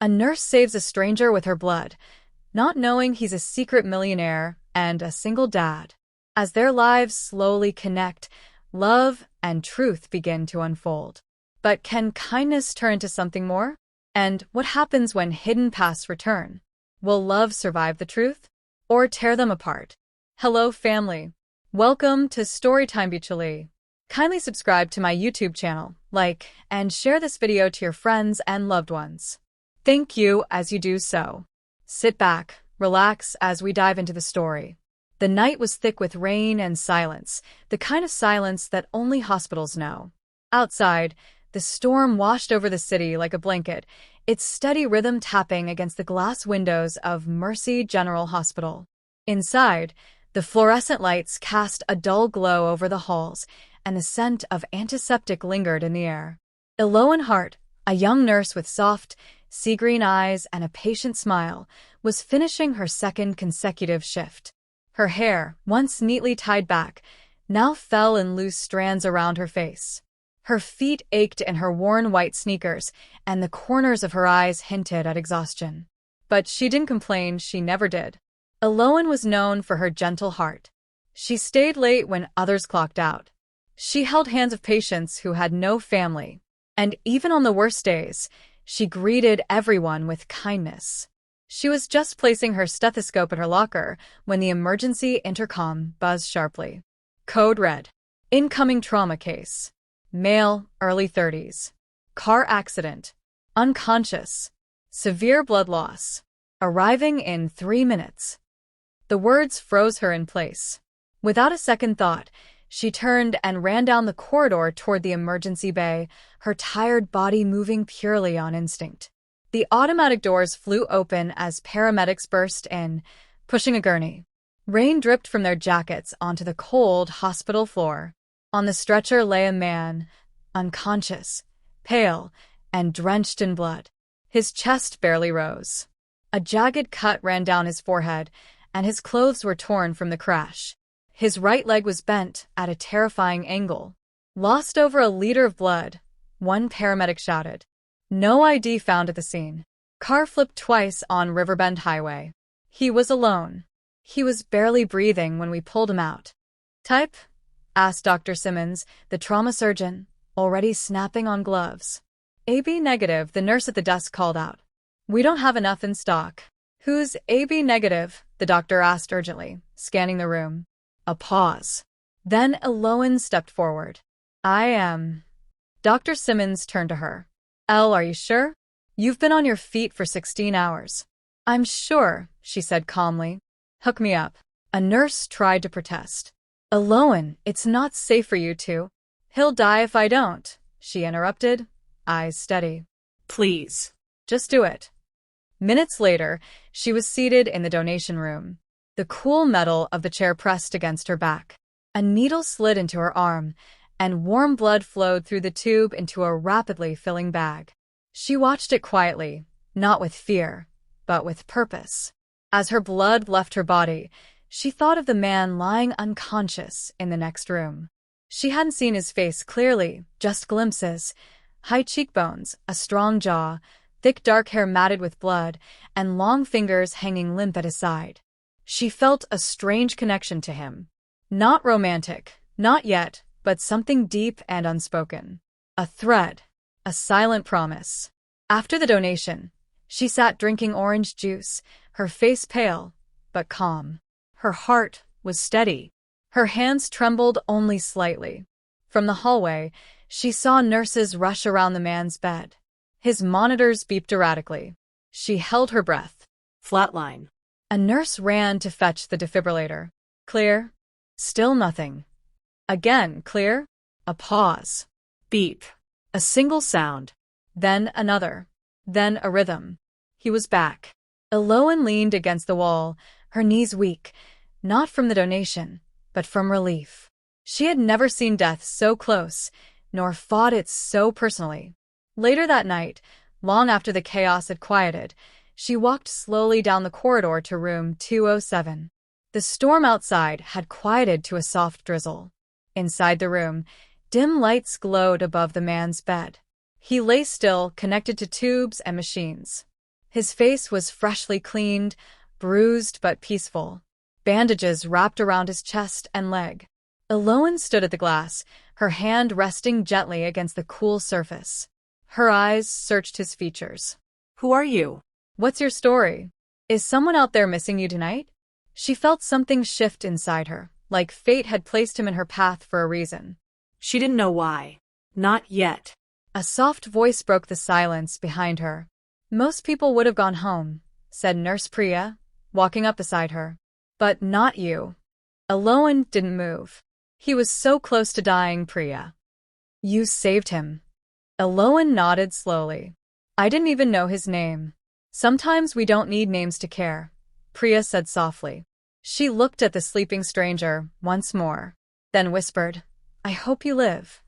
A nurse saves a stranger with her blood, not knowing he's a secret millionaire and a single dad. As their lives slowly connect, love and truth begin to unfold. But can kindness turn into something more? And what happens when hidden pasts return? Will love survive the truth? Or tear them apart? Hello, family. Welcome to Storytime Bichali. Kindly subscribe to my YouTube channel, like, and share this video to your friends and loved ones. Thank you as you do so. Sit back, relax as we dive into the story. The night was thick with rain and silence, the kind of silence that only hospitals know. Outside, the storm washed over the city like a blanket, its steady rhythm tapping against the glass windows of Mercy General Hospital. Inside, the fluorescent lights cast a dull glow over the halls, and the scent of antiseptic lingered in the air. Eloan Hart, a young nurse with soft, sea-green eyes and a patient smile, was finishing her second consecutive shift. Her hair, once neatly tied back, now fell in loose strands around her face. Her feet ached in her worn white sneakers, and the corners of her eyes hinted at exhaustion. But she didn't complain, she never did. Eloan was known for her gentle heart. She stayed late when others clocked out. She held hands of patients who had no family, and even on the worst days, she greeted everyone with kindness. She was just placing her stethoscope in her locker when the emergency intercom buzzed sharply. Code red. Incoming trauma case. Male, early 30s. Car accident. Unconscious. Severe blood loss. Arriving in 3 minutes. The words froze her in place. Without a second thought, she turned and ran down the corridor toward the emergency bay, her tired body moving purely on instinct. The automatic doors flew open as paramedics burst in, pushing a gurney. Rain dripped from their jackets onto the cold hospital floor. On the stretcher lay a man, unconscious, pale, and drenched in blood. His chest barely rose. A jagged cut ran down his forehead, and his clothes were torn from the crash. His right leg was bent at a terrifying angle. Lost over a liter of blood, one paramedic shouted. No ID found at the scene. Car flipped twice on Riverbend Highway. He was alone. He was barely breathing when we pulled him out. Type? Asked Dr. Simmons, the trauma surgeon, already snapping on gloves. AB negative, the nurse at the desk called out. We don't have enough in stock. Who's AB negative? The doctor asked urgently, scanning the room. A pause. Then Eloan stepped forward. I am. Dr. Simmons turned to her. Elle, are you sure? You've been on your feet for 16 hours. I'm sure, she said calmly. Hook me up. A nurse tried to protest. Eloan, it's not safe for you to. He'll die if I don't, she interrupted, eyes steady. Please. Just do it. Minutes later, she was seated in the donation room. The cool metal of the chair pressed against her back. A needle slid into her arm, and warm blood flowed through the tube into a rapidly filling bag. She watched it quietly, not with fear, but with purpose. As her blood left her body, she thought of the man lying unconscious in the next room. She hadn't seen his face clearly, just glimpses. High cheekbones, a strong jaw, thick dark hair matted with blood, and long fingers hanging limp at his side. She felt a strange connection to him. Not romantic, not yet, but something deep and unspoken. A thread, a silent promise. After the donation, she sat drinking orange juice, her face pale, but calm. Her heart was steady. Her hands trembled only slightly. From the hallway, she saw nurses rush around the man's bed. His monitors beeped erratically. She held her breath. Flatline. A nurse ran to fetch the defibrillator. Clear. Still nothing. Again, clear. A pause. Beep. A single sound. Then another. Then a rhythm. He was back. Eloan leaned against the wall, her knees weak, not from the donation, but from relief. She had never seen death so close, nor fought it so personally. Later that night, long after the chaos had quieted, she walked slowly down the corridor to room 207. The storm outside had quieted to a soft drizzle. Inside the room, dim lights glowed above the man's bed. He lay still, connected to tubes and machines. His face was freshly cleaned, bruised but peaceful. Bandages wrapped around his chest and leg. Eloan stood at the glass, her hand resting gently against the cool surface. Her eyes searched his features. Who are you? What's your story? Is someone out there missing you tonight? She felt something shift inside her, like fate had placed him in her path for a reason. She didn't know why. Not yet. A soft voice broke the silence behind her. Most people would have gone home, said Nurse Priya, walking up beside her. But not you. Eloan didn't move. He was so close to dying, Priya. You saved him. Eloan nodded slowly. I didn't even know his name. Sometimes we don't need names to care, Priya said softly. She looked at the sleeping stranger once more, then whispered, I hope you live.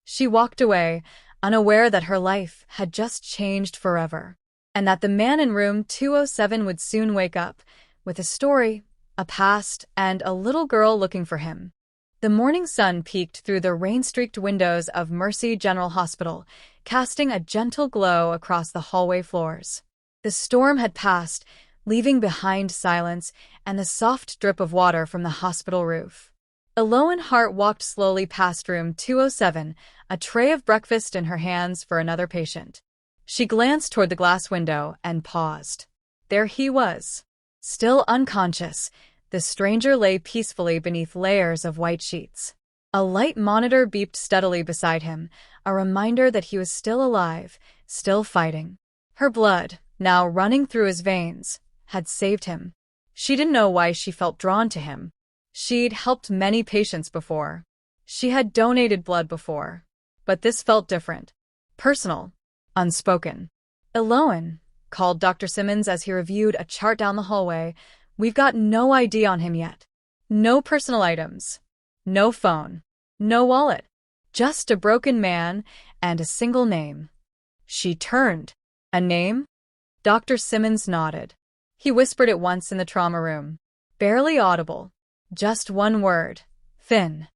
She walked away, unaware that her life had just changed forever, and that the man in room 207 would soon wake up, with a story, a past, and a little girl looking for him. The morning sun peeked through the rain-streaked windows of Mercy General Hospital, casting a gentle glow across the hallway floors. The storm had passed, leaving behind silence and the soft drip of water from the hospital roof. Eloan Hart walked slowly past room 207, a tray of breakfast in her hands for another patient. She glanced toward the glass window and paused. There he was. Still unconscious, the stranger lay peacefully beneath layers of white sheets. A light monitor beeped steadily beside him, a reminder that he was still alive, still fighting. Her blood, now running through his veins, had saved him. She didn't know why she felt drawn to him. She'd helped many patients before. She had donated blood before. But this felt different. Personal. Unspoken. Eloan, called Dr. Simmons as he reviewed a chart down the hallway, we've got no ID on him yet. No personal items. No phone. No wallet. Just a broken man and a single name. She turned. A name? Dr. Simmons nodded. He whispered it once in the trauma room. Barely audible. Just one word. Finn.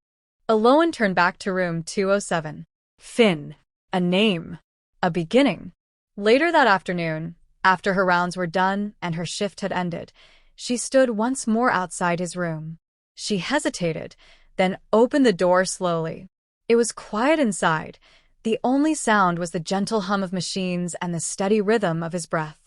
Eloan turned back to room 207. Finn. A name. A beginning. Later that afternoon, after her rounds were done and her shift had ended, she stood once more outside his room. She hesitated, then opened the door slowly. It was quiet inside. The only sound was the gentle hum of machines and the steady rhythm of his breath.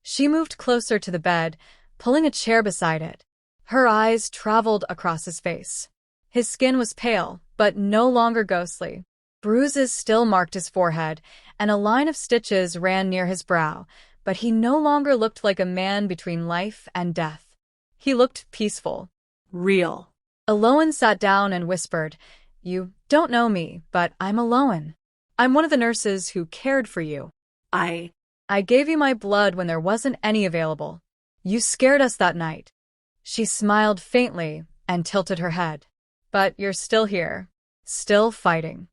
She moved closer to the bed, pulling a chair beside it. Her eyes traveled across his face. His skin was pale, but no longer ghostly. Bruises still marked his forehead, and a line of stitches ran near his brow, but he no longer looked like a man between life and death. He looked peaceful. Real. Eloan sat down and whispered, You don't know me, but I'm Eloan. I'm one of the nurses who cared for you. I gave you my blood when there wasn't any available. You scared us that night. She smiled faintly and tilted her head. But you're still here. Still fighting.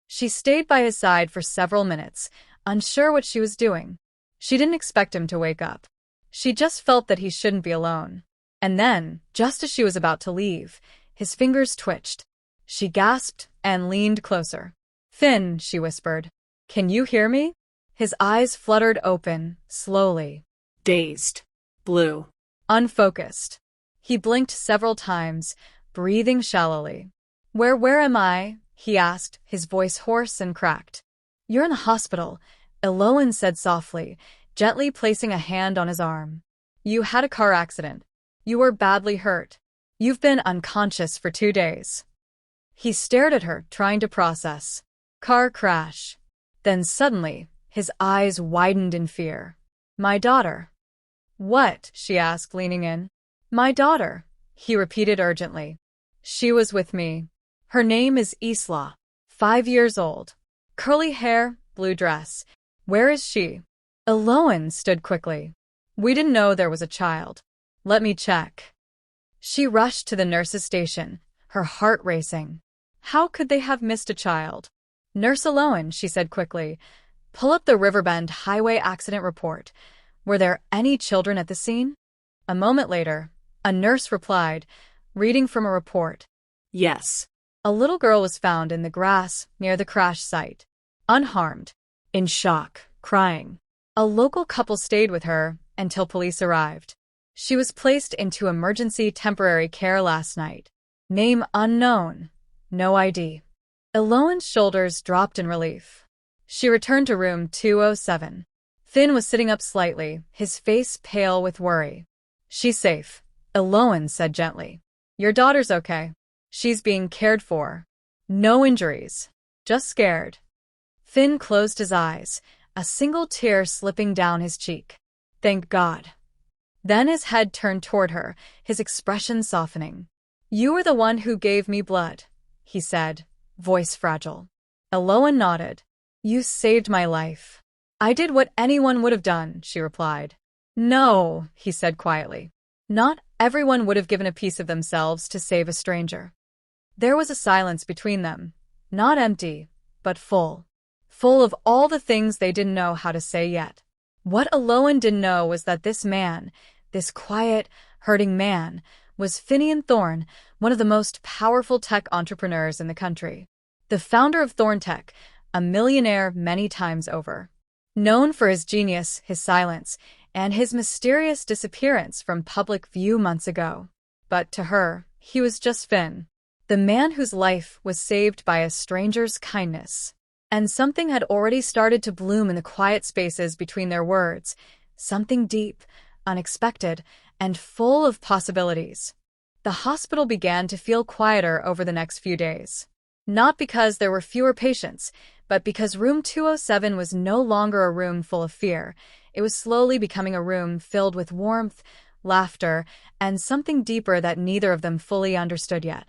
She stayed by his side for several minutes, unsure what she was doing. She didn't expect him to wake up. She just felt that he shouldn't be alone. And then, just as she was about to leave, his fingers twitched. She gasped and leaned closer. Finn, she whispered. Can you hear me? His eyes fluttered open, slowly. Dazed. Blue. Unfocused. He blinked several times, breathing shallowly. Where am I? He asked, his voice hoarse and cracked. You're in the hospital, Eloan said softly, gently placing a hand on his arm. You had a car accident. You were badly hurt. You've been unconscious for 2 days. He stared at her, trying to process. Car crash. Then suddenly, his eyes widened in fear. My daughter. What? She asked, leaning in. My daughter, he repeated urgently. She was with me. Her name is Isla. 5 years old. Curly hair, blue dress. Where is she? Eloan stood quickly. We didn't know there was a child. Let me check. She rushed to the nurse's station, her heart racing. How could they have missed a child? Nurse Eloan, she said quickly. Pull up the Riverbend Highway accident report. Were there any children at the scene? A moment later, a nurse replied, reading from a report. Yes. A little girl was found in the grass near the crash site. Unharmed. In shock. Crying. A local couple stayed with her until police arrived. She was placed into emergency temporary care last night. Name unknown. No ID. Eloan's shoulders dropped in relief. She returned to room 207. Finn was sitting up slightly, his face pale with worry. She's safe, Eloan said gently. Your daughter's okay. She's being cared for. No injuries. Just scared. Finn closed his eyes, a single tear slipping down his cheek. Thank God. Then his head turned toward her, his expression softening. You were the one who gave me blood, he said, voice fragile. Eloan nodded. You saved my life. I did what anyone would have done, she replied. No, he said quietly. Not everyone would have given a piece of themselves to save a stranger. There was a silence between them, not empty, but full. Full of all the things they didn't know how to say yet. What Eloan didn't know was that this man, this quiet, hurting man, was Finian Thorne, one of the most powerful tech entrepreneurs in the country. The founder of Thorne Tech, a millionaire many times over. Known for his genius, his silence, and his mysterious disappearance from public view months ago. But to her, he was just Finn. The man whose life was saved by a stranger's kindness. And something had already started to bloom in the quiet spaces between their words. Something deep, unexpected, and full of possibilities. The hospital began to feel quieter over the next few days. Not because there were fewer patients, but because room 207 was no longer a room full of fear. It was slowly becoming a room filled with warmth, laughter, and something deeper that neither of them fully understood yet.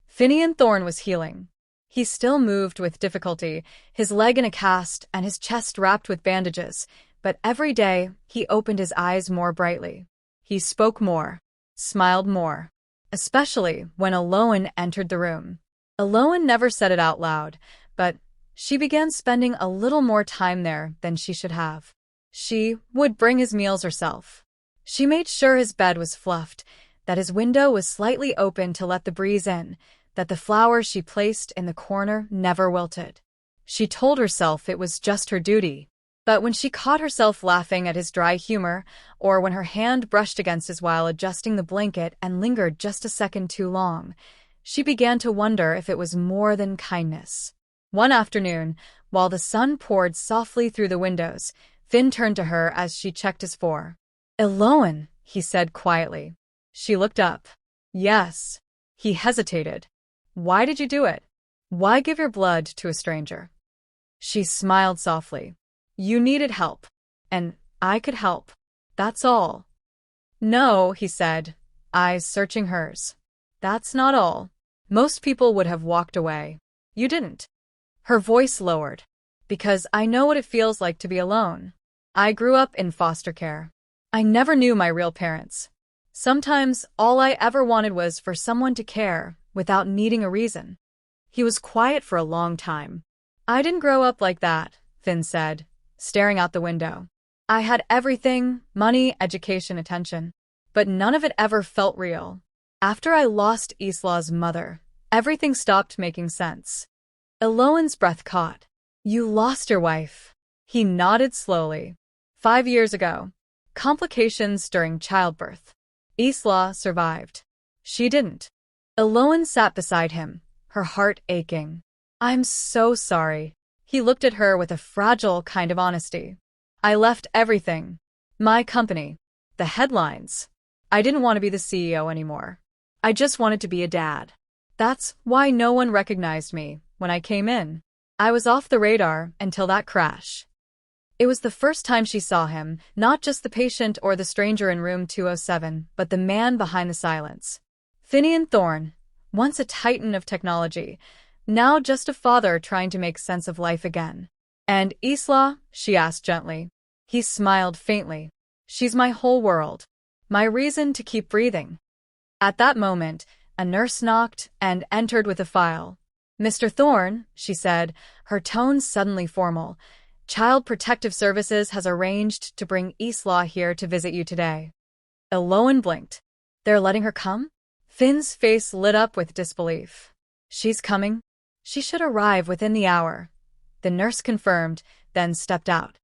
Finian Thorne was healing. He still moved with difficulty, his leg in a cast and his chest wrapped with bandages, but every day he opened his eyes more brightly. He spoke more, smiled more, especially when Eloan entered the room. Eloan never said it out loud, but she began spending a little more time there than she should have. She would bring his meals herself. She made sure his bed was fluffed, that his window was slightly open to let the breeze in, that the flowers she placed in the corner never wilted. She told herself it was just her duty. But when she caught herself laughing at his dry humor, or when her hand brushed against his while adjusting the blanket and lingered just a second too long, she began to wonder if it was more than kindness. One afternoon, while the sun poured softly through the windows, Finn turned to her as she checked his for. Eloan, he said quietly. She looked up. Yes. He hesitated. Why did you do it? Why give your blood to a stranger? She smiled softly. You needed help. And I could help. That's all. No, he said, eyes searching hers. That's not all. Most people would have walked away. You didn't. Her voice lowered. Because I know what it feels like to be alone. I grew up in foster care. I never knew my real parents. Sometimes all I ever wanted was for someone to care without needing a reason. He was quiet for a long time. I didn't grow up like that, Finn said, staring out the window. I had everything, money, education, attention. But none of it ever felt real. After I lost Isla's mother, everything stopped making sense. Eloan's breath caught. You lost your wife. He nodded slowly. 5 years ago. Complications during childbirth. Isla survived. She didn't. Eloan sat beside him, her heart aching. I'm so sorry. He looked at her with a fragile kind of honesty. I left everything. My company. The headlines. I didn't want to be the CEO anymore. I just wanted to be a dad. That's why no one recognized me when I came in. I was off the radar until that crash. It was the first time she saw him, not just the patient or the stranger in room 207, but the man behind the silence. Finian Thorne, once a titan of technology, now just a father trying to make sense of life again. And Isla? She asked gently. He smiled faintly. She's my whole world. My reason to keep breathing. At that moment, a nurse knocked and entered with a file. Mr. Thorne, she said, her tone suddenly formal. Child Protective Services has arranged to bring Isla here to visit you today. Eloan blinked. They're letting her come? Finn's face lit up with disbelief. She's coming? She should arrive within the hour. The nurse confirmed, then stepped out.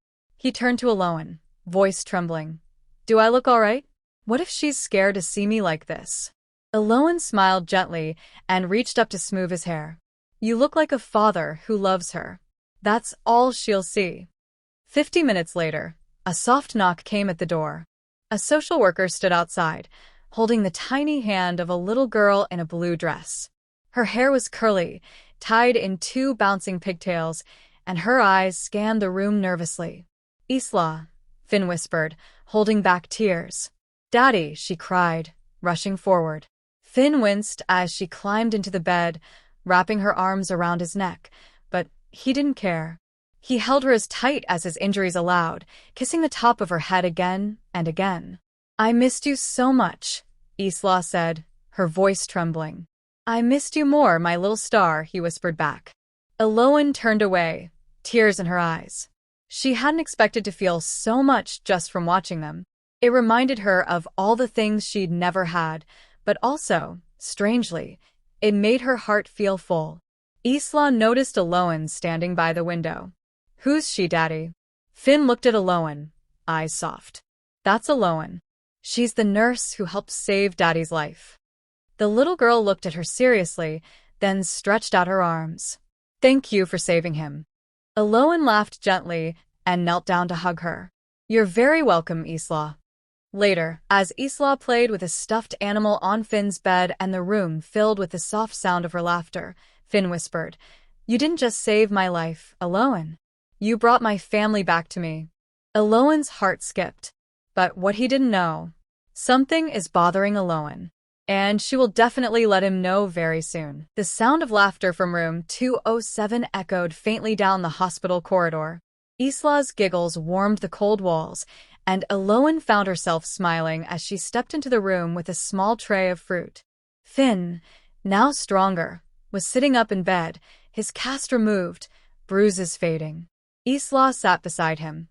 He turned to Aloan, voice trembling. Do I look all right? What if she's scared to see me like this? Aloan smiled gently and reached up to smooth his hair. You look like a father who loves her. That's all she'll see. 50 minutes later, a soft knock came at the door. A social worker stood outside, holding the tiny hand of a little girl in a blue dress. Her hair was curly, tied in two bouncing pigtails, and her eyes scanned the room nervously. Isla, Finn whispered, holding back tears. Daddy, she cried, rushing forward. Finn winced as she climbed into the bed, wrapping her arms around his neck, but he didn't care. He held her as tight as his injuries allowed, kissing the top of her head again and again. I missed you so much, Isla said, her voice trembling. I missed you more, my little star, he whispered back. Aloan turned away, tears in her eyes. She hadn't expected to feel so much just from watching them. It reminded her of all the things she'd never had, but also, strangely, it made her heart feel full. Isla noticed Aloan standing by the window. Who's she, Daddy? Finn looked at Aloan, eyes soft. That's Aloan. She's the nurse who helped save Daddy's life. The little girl looked at her seriously, then stretched out her arms. Thank you for saving him. Aloan laughed gently and knelt down to hug her. You're very welcome, Isla. Later, as Isla played with a stuffed animal on Finn's bed and the room filled with the soft sound of her laughter, Finn whispered, You didn't just save my life, Aloan. You brought my family back to me. Aloan's heart skipped. But what he didn't know, something is bothering Aloan, and she will definitely let him know very soon. The sound of laughter from room 207 echoed faintly down the hospital corridor. Isla's giggles warmed the cold walls, and Aloan found herself smiling as she stepped into the room with a small tray of fruit. Finn, now stronger, was sitting up in bed, his cast removed, bruises fading. Isla sat beside him,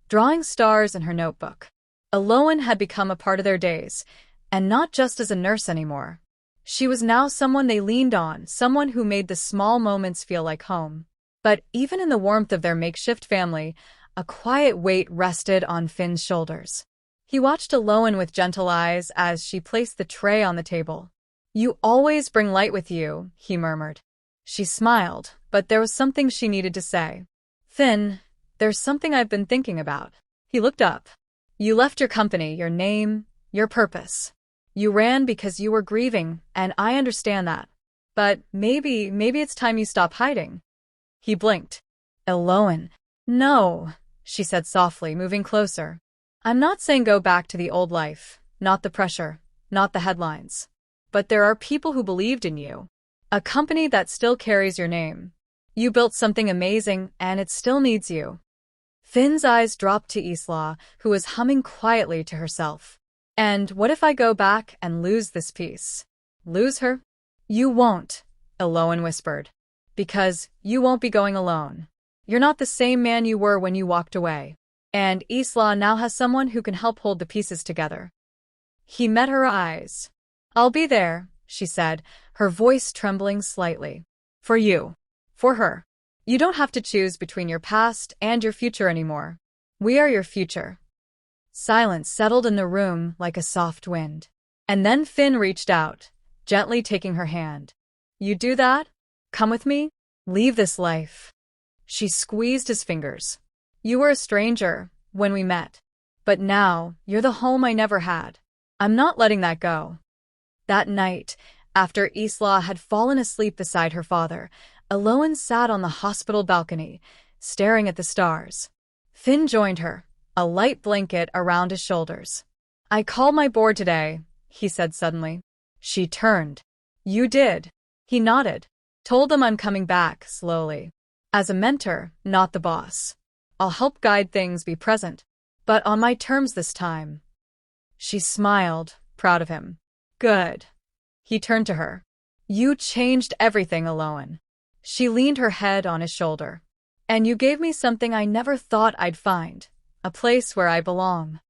drawing stars in her notebook. Aloan had become a part of their days, and not just as a nurse anymore. She was now someone they leaned on, someone who made the small moments feel like home. But even in the warmth of their makeshift family, a quiet weight rested on Finn's shoulders. He watched Aloan with gentle eyes as she placed the tray on the table. You always bring light with you, he murmured. She smiled, but there was something she needed to say. Finn, there's something I've been thinking about. He looked up. You left your company, your name, your purpose. You ran because you were grieving, and I understand that. But maybe it's time you stop hiding. He blinked. Aloan. No, she said softly, moving closer. I'm not saying go back to the old life, not the pressure, not the headlines. But there are people who believed in you. A company that still carries your name. You built something amazing, and it still needs you. Finn's eyes dropped to Isla, who was humming quietly to herself. And what if I go back and lose this piece? Lose her? You won't, Aloan whispered. Because you won't be going alone. You're not the same man you were when you walked away. And Isla now has someone who can help hold the pieces together. He met her eyes. I'll be there, she said, her voice trembling slightly. For you. For her. You don't have to choose between your past and your future anymore. We are your future. Silence settled in the room like a soft wind. And then Finn reached out, gently taking her hand. You do that? Come with me? Leave this life. She squeezed his fingers. You were a stranger when we met. But now, you're the home I never had. I'm not letting that go. That night, after Isla had fallen asleep beside her father, Aloan sat on the hospital balcony, staring at the stars. Finn joined her, a light blanket around his shoulders. I called my board today, he said suddenly. She turned. You did. He nodded. Told them I'm coming back, slowly. As a mentor, not the boss. I'll help guide things, be present. But on my terms this time. She smiled, proud of him. Good. He turned to her. You changed everything, Aloan. She leaned her head on his shoulder. And you gave me something I never thought I'd find. A place where I belong.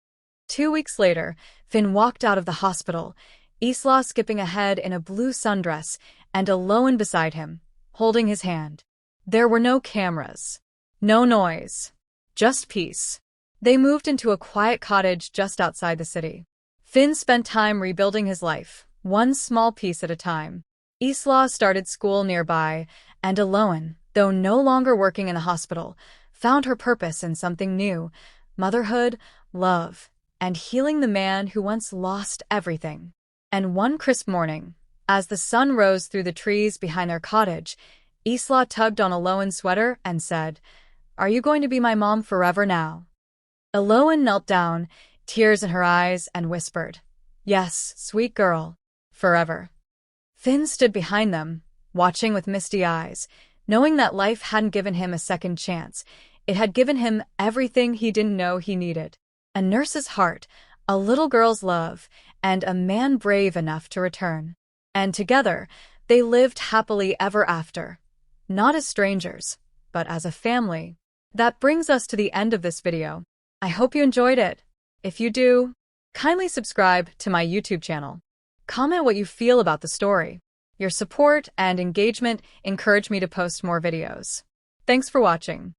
2 weeks later, Finn walked out of the hospital, Isla skipping ahead in a blue sundress, and Aloan beside him, holding his hand. There were no cameras. No noise. Just peace. They moved into a quiet cottage just outside the city. Finn spent time rebuilding his life, one small piece at a time. Isla started school nearby, and Aloan, though no longer working in a hospital, found her purpose in something new: motherhood, love, and healing the man who once lost everything. And one crisp morning, as the sun rose through the trees behind their cottage, Isla tugged on Aloan's sweater and said, "Are you going to be my mom forever now?" Aloan knelt down, tears in her eyes, and whispered, "Yes, sweet girl, forever." Finn stood behind them, watching with misty eyes, knowing that life hadn't given him a second chance. It had given him everything he didn't know he needed: a nurse's heart, a little girl's love, and a man brave enough to return. And together, they lived happily ever after. Not as strangers, but as a family. That brings us to the end of this video. I hope you enjoyed it. If you do, kindly subscribe to my YouTube channel. Comment what you feel about the story. Your support and engagement encourage me to post more videos. Thanks for watching.